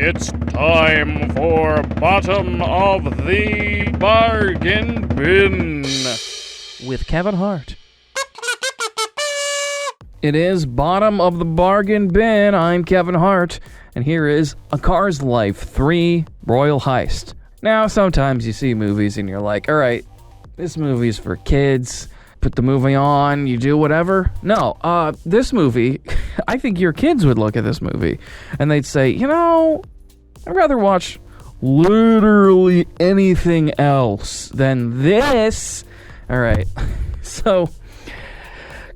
It's time for Bottom of the Bargain Bin with Kevin Hart. It is Bottom of the Bargain Bin. I'm Kevin Hart, and here is A Car's Life 3 Royal Heist. Now, sometimes you see movies and you're like, alright, this movie's for kids. Put the movie on, you do whatever. No, this movie, I think your kids would look at this movie and they'd say, you know, I'd rather watch literally anything else than this. Alright, so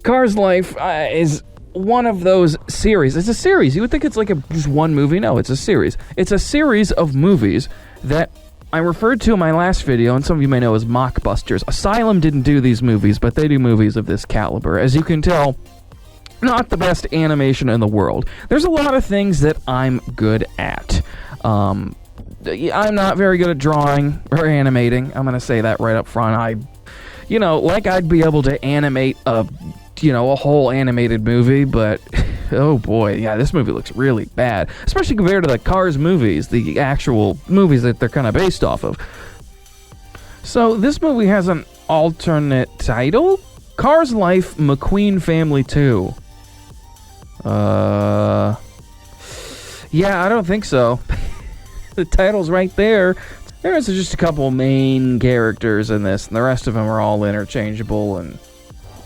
Car's Life is one of those series. It's a series. You would think it's like just one movie. No, it's a series. It's a series of movies that I referred to in my last video, and some of you may know as mockbusters. Asylum didn't do these movies, but they do movies of this caliber. As you can tell, not the best animation in the world. There's a lot of things that I'm good at. I'm not very good at drawing or animating. I'm going to say that right up front. I'd be able to animate a whole animated movie, but oh boy, yeah, this movie looks really bad, especially compared to the Cars movies, the actual movies that they're kind of based off of. So this movie has an alternate title, Cars Life McQueen Family 2. Yeah, I don't think so. The title's right there. There's just a couple main characters in this, and the rest of them are all interchangeable and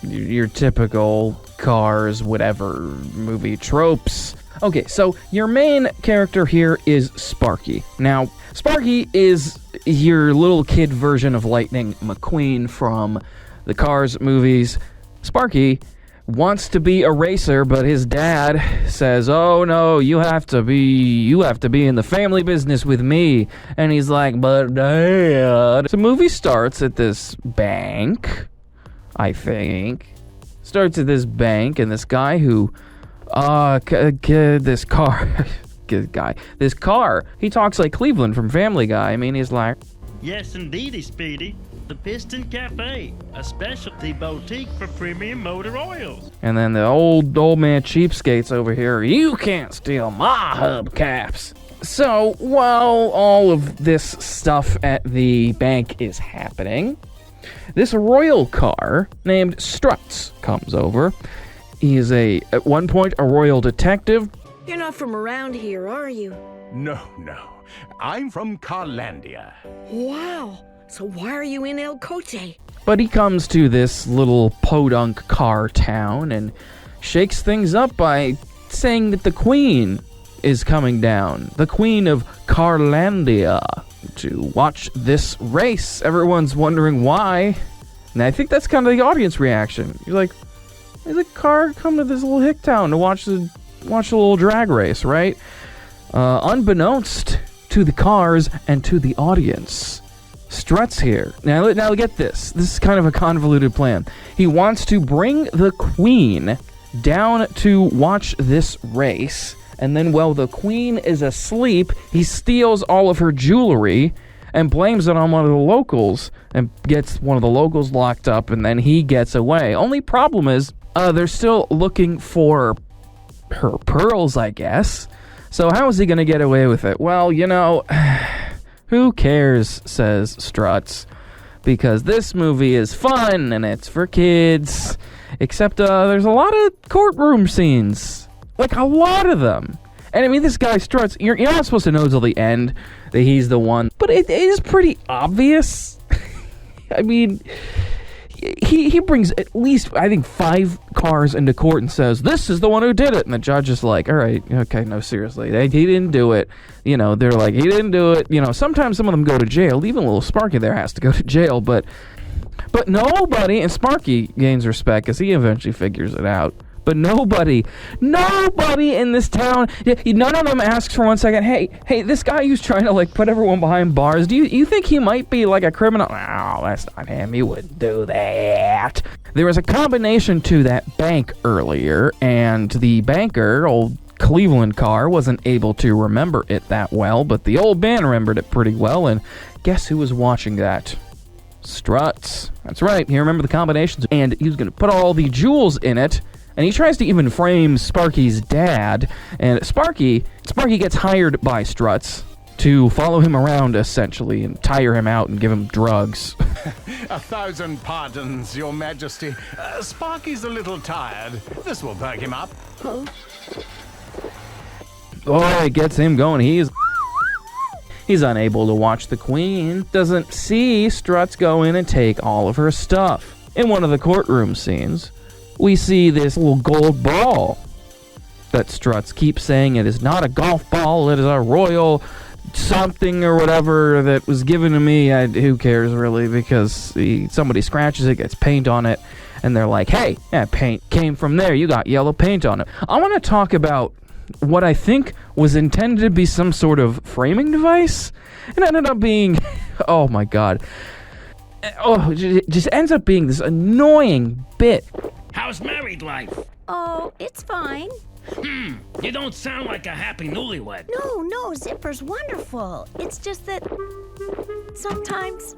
your typical Cars, whatever, movie tropes. Okay, so your main character here is Sparky. Now, Sparky is your little kid version of Lightning McQueen from the Cars movies. Sparky wants to be a racer, but his dad says, "Oh no, you have to be in the family business with me." And he's like, "But Dad." The movie starts at this bank, I think. Starts at this bank, and this guy who, this car, he talks like Cleveland from Family Guy. I mean, he's like, "Yes, indeedy, Speedy. The Piston Cafe, a specialty boutique for premium motor oils." And then the old man cheapskates over here, "You can't steal my hubcaps." So, while all of this stuff at the bank is happening, this royal car named Struts comes over. He is at one point a royal detective. "You're not from around here, are you?" No. I'm from Carlandia. "Wow. So why are you in El Cote?" But he comes to this little podunk car town and shakes things up by saying that the Queen is coming down. The Queen of Carlandia, to watch this race. Everyone's wondering why. And I think that's kind of the audience reaction. You're like, there's a car come to this little hick town to watch the little drag race, right? Unbeknownst to the cars and to the audience, Struts here. Now get this. This is kind of a convoluted plan. He wants to bring the Queen down to watch this race, and then while the Queen is asleep, he steals all of her jewelry and blames it on one of the locals and gets one of the locals locked up, and then he gets away. Only problem is, they're still looking for her pearls, I guess. So how is he going to get away with it? Well, who cares, says Struts, because this movie is fun and it's for kids. Except there's a lot of courtroom scenes. Like, a lot of them. And I mean, this guy Struts, you're not supposed to know till the end that he's the one. But it is pretty obvious. I mean, he brings at least, I think, 5 cars into court and says, "This is the one who did it." And the judge is like, "All right, okay, no, seriously. He didn't do it." They're like, "He didn't do it." Sometimes some of them go to jail. Even little Sparky there has to go to jail. But nobody, and Sparky gains respect because he eventually figures it out. But nobody in this town, none of them asks for 1 second, hey, this guy who's trying to, put everyone behind bars, do you think he might be, a criminal? No, that's not him. He wouldn't do that. There was a combination to that bank earlier, and the banker, old Cleveland car, wasn't able to remember it that well, but the old man remembered it pretty well, and guess who was watching that? Struts. That's right, he remembered the combinations, and he was going to put all the jewels in it, And he tries to even frame Sparky's dad. And Sparky gets hired by Struts to follow him around, essentially, and tire him out and give him drugs. 1,000 pardons, Your Majesty. Sparky's a little tired. This will perk him up. Oh, it gets him going. He's unable to watch the Queen. Doesn't see Struts go in and take all of her stuff. In one of the courtroom scenes, we see this little gold ball that Struts keeps saying it is not a golf ball, it is a royal something or whatever that was given to me. Who cares, really, because somebody scratches it, gets paint on it, and they're like, hey, that paint came from there, you got yellow paint on it. I want to talk about what I think was intended to be some sort of framing device, and ended up being, oh my god, it just ends up being this annoying bit. How's married life? Oh, it's fine. You don't sound like a happy newlywed. No, Zipper's wonderful. It's just that sometimes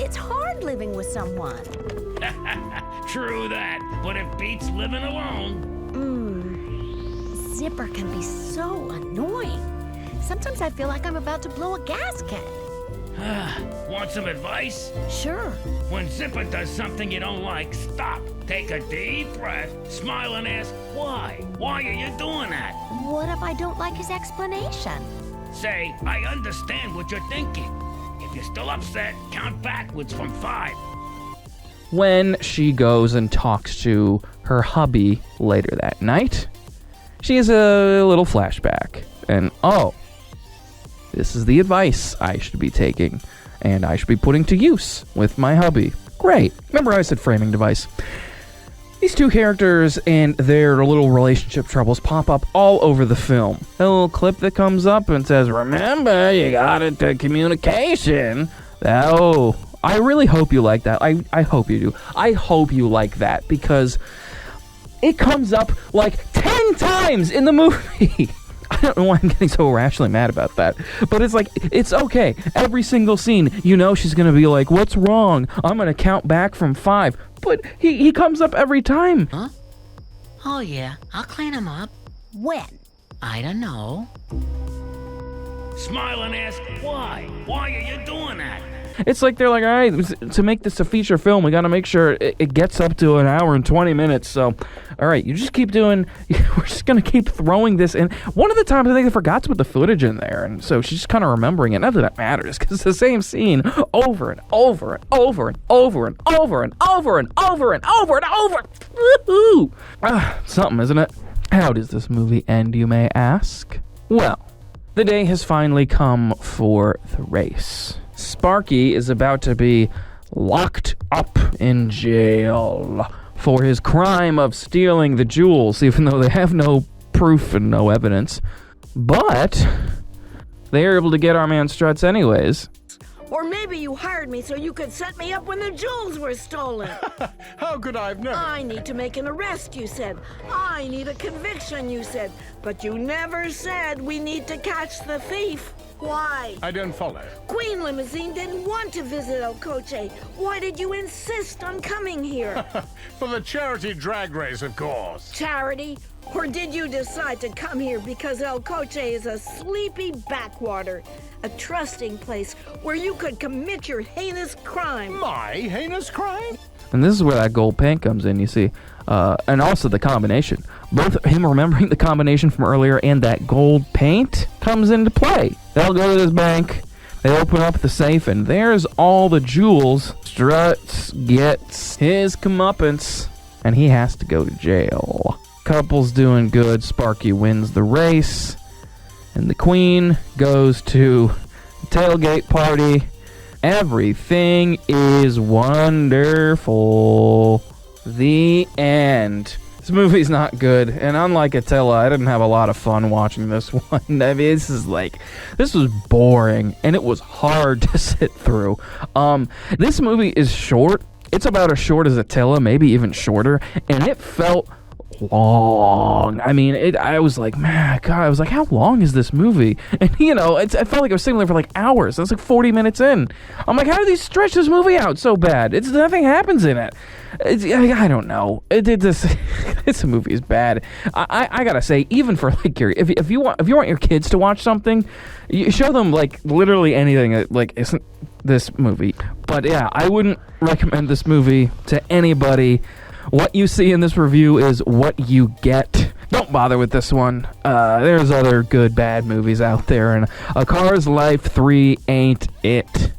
it's hard living with someone. True that, but it beats living alone. Zipper can be so annoying. Sometimes I feel like I'm about to blow a gasket. Want some advice? Sure. When Zipper does something you don't like, stop. Take a deep breath, smile and ask, why? Why are you doing that? What if I don't like his explanation? Say, I understand what you're thinking. If you're still upset, count backwards from 5. When she goes and talks to her hubby later that night, she has a little flashback. And, this is the advice I should be taking, and I should be putting to use with my hubby. Great. Remember how I said framing device? These two characters and their little relationship troubles pop up all over the film. A little clip that comes up and says, remember, you got it to communication. I really hope you like that. I hope you do. I hope you like that, because it comes up like 10 times in the movie. I don't know why I'm getting so irrationally mad about that. But it's like, it's okay. Every single scene, she's going to be like, what's wrong? I'm going to count back from 5. But he comes up every time. Huh? Oh, yeah. I'll clean him up. When? I don't know. Smile and ask, why? Why are you doing that? It's like they're like, all right, to make this a feature film, we got to make sure it gets up to an hour and 20 minutes. So, all right, you just keep doing, we're just going to keep throwing this in. One of the times I think they forgot to put the footage in there, and so she's just kind of remembering it. Not that that matters, because it's the same scene over and over and over and over and over and over and over and over and over. Woohoo! Something, isn't it? How does this movie end, you may ask? Well, the day has finally come for the race. Sparky is about to be locked up in jail for his crime of stealing the jewels, even though they have no proof and no evidence. But they are able to get our man Struts anyways. Or maybe you hired me so you could set me up when the jewels were stolen. How could I have known? I need to make an arrest, you said. I need a conviction, you said. But you never said we need to catch the thief. Why? I don't follow. Queen Limousine didn't want to visit El Coche. Why did you insist on coming here? For the charity drag race, of course. Charity? Or did you decide to come here because El Coche is a sleepy backwater, a trusting place where you could commit your heinous crime? My heinous crime? And this is where that gold paint comes in, you see. And also the combination. Both him remembering the combination from earlier and that gold paint comes into play. They'll go to this bank, they open up the safe, and there's all the jewels. Struts gets his comeuppance, and he has to go to jail. Couple's doing good. Sparky wins the race, and the Queen goes to the tailgate party. Everything is wonderful. The end. This movie's not good, and unlike Attila, I didn't have a lot of fun watching this one. I mean, this was boring, and it was hard to sit through. This movie is short. It's about as short as Attila, maybe even shorter, and it felt long. I mean, I was like, man, God, I was like, how long is this movie? And, you know, I felt like I was sitting there for like hours. I was like 40 minutes in. I'm like, how do these stretch this movie out so bad? Nothing happens in it. I don't know. This movie is bad. I gotta say, even for like if you want your kids to watch something, you show them like literally anything that like isn't this movie. But yeah, I wouldn't recommend this movie to anybody. What you see in this review is what you get. Don't bother with this one. There's other good bad movies out there, and A Car's Life 3 ain't it.